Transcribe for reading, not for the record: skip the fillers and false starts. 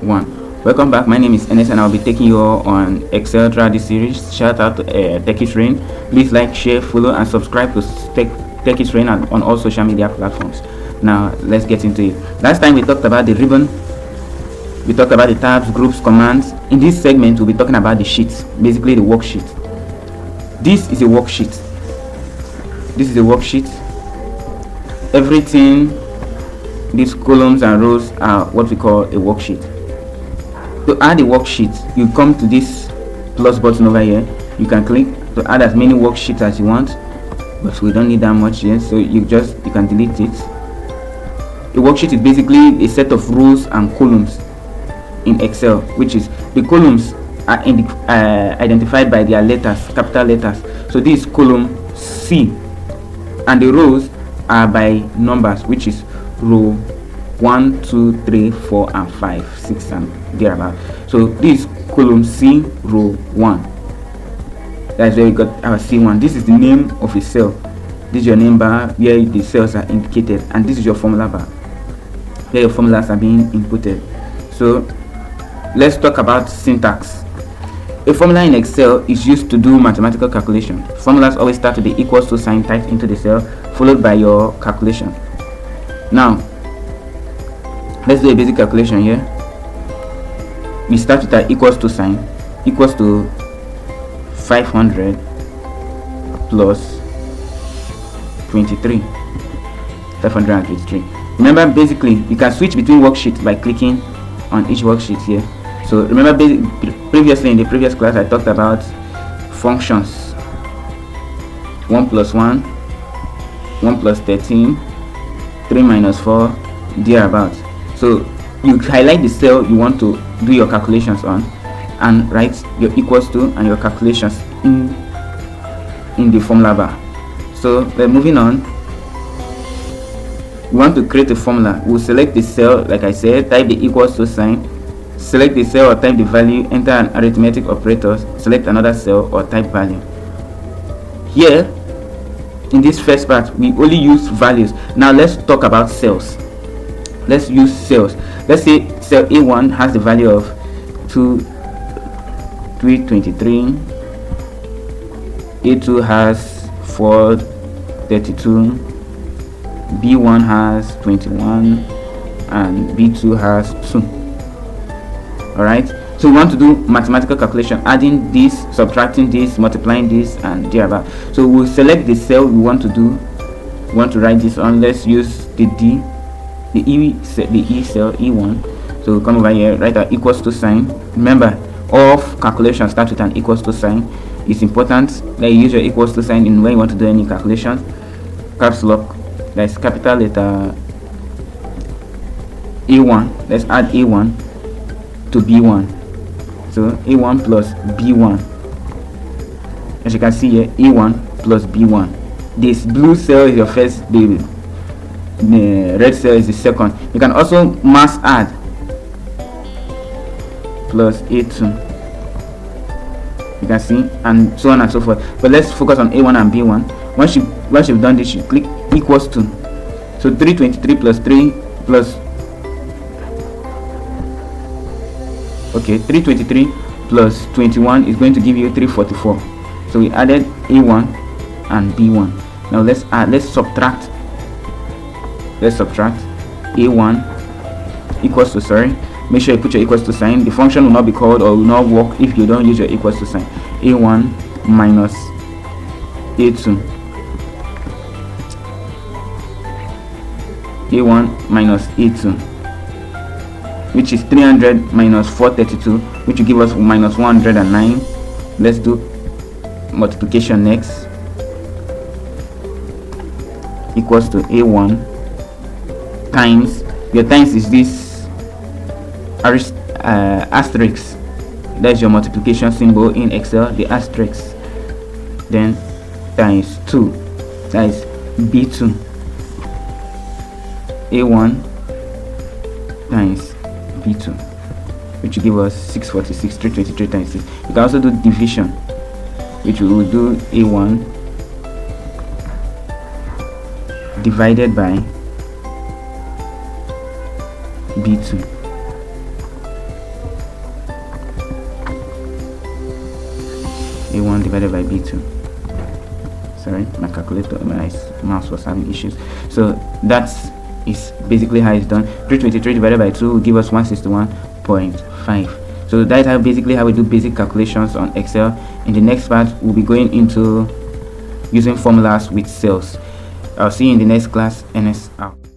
1. Welcome back. My name is Enes and I'll be taking you all on Excel throughout this series. Shout out to TechIsRain. Please like, share, follow, and subscribe to TechIsRain on all social media platforms. Now let's get into it. Last time we talked about the ribbon. We talked about the tabs, groups, commands. In this segment, we'll be talking about the sheets, basically the worksheet. This is a worksheet. This is a worksheet. Everything, these columns and rows are what we call a worksheet. To add a worksheet, you come to this plus button over here. You can click to add as many worksheets as you want, but we don't need that much here, so you can delete it. A worksheet is basically a set of rows and columns in Excel, which is the columns are identified by their letters, capital letters. So this is column C, and the rows are by numbers, which is row 1, 2, 3, 4, and 5, 6, and thereabout. So this is column C, row 1. That's where we got our C1. This is the name of a cell. This is your name bar where the cells are indicated, and this is your formula bar where your formulas are being inputted. So let's talk about syntax. A formula in Excel is used to do mathematical calculation. Formulas always start with the equals to sign typed into the cell, followed by your calculation. Now let's do a basic calculation here. We start with our equals to sign, equals to 500 plus 23, 523. Remember, basically you can switch between worksheets by clicking on each worksheet here. So remember, previously in the previous class I talked about functions. 1 plus 1, 1 plus 13, 3 minus 4, thereabout. So you highlight the cell you want to do your calculations on and write your equals to and your calculations in the formula bar. So moving on, we want to create a formula. We'll select the cell, like I said, type the equals to sign, select the cell or type the value, enter an arithmetic operator, select another cell or type value. Here in this first part we only use values. Now let's talk about cells. Let's use cells. Let's say cell A1 has the value of 323, A2 has 432, B1 has 21, and B2 has 2. Alright, so we want to do mathematical calculation, adding this, subtracting this, multiplying this, and thereabout. So we'll select the cell we want to do. We want to write this on. Let's use the D, the E cell, E1. So we'll come over here, write our equals to sign. Remember, all calculations start with an equals to sign. It's important that you use your equals to sign in when you want to do any calculation. Caps lock, that's capital letter A1. Let's add A1 to B1. So A1 plus B1. As you can see here, A1 plus B1. This blue cell is your first, the red cell is the second. You can also mass add plus A2. You can see, and so on and so forth. But let's focus on A1 and B1. Once you've done this, you click equals to. So 323 plus 3 plus 323 plus 21 is going to give you 344. So we added A1 and B1. Now let's subtract A1 equals to, make sure you put your equals to sign. The function will not be called or will not work if you don't use your equals to sign. A1 minus A2. A1 minus A2, which is 300 minus 432, which will give us minus 109. Let's do multiplication next. Equals to A1 times, your times is this asterisk. That's your multiplication symbol in Excel, the asterisk. Then times 2, that is B2. A1 times B2, which will give us 646, 323 times 6. You can also do division, which we will do A1 divided by B2. B1 divided by B2. Sorry, my calculator, my mouse was having issues. So that is basically how it's done. 323 divided by 2 will give us 161.5. so that is basically how we do basic calculations on Excel. In the next part, we'll be going into using formulas with cells. I'll see you in the next class. NS out.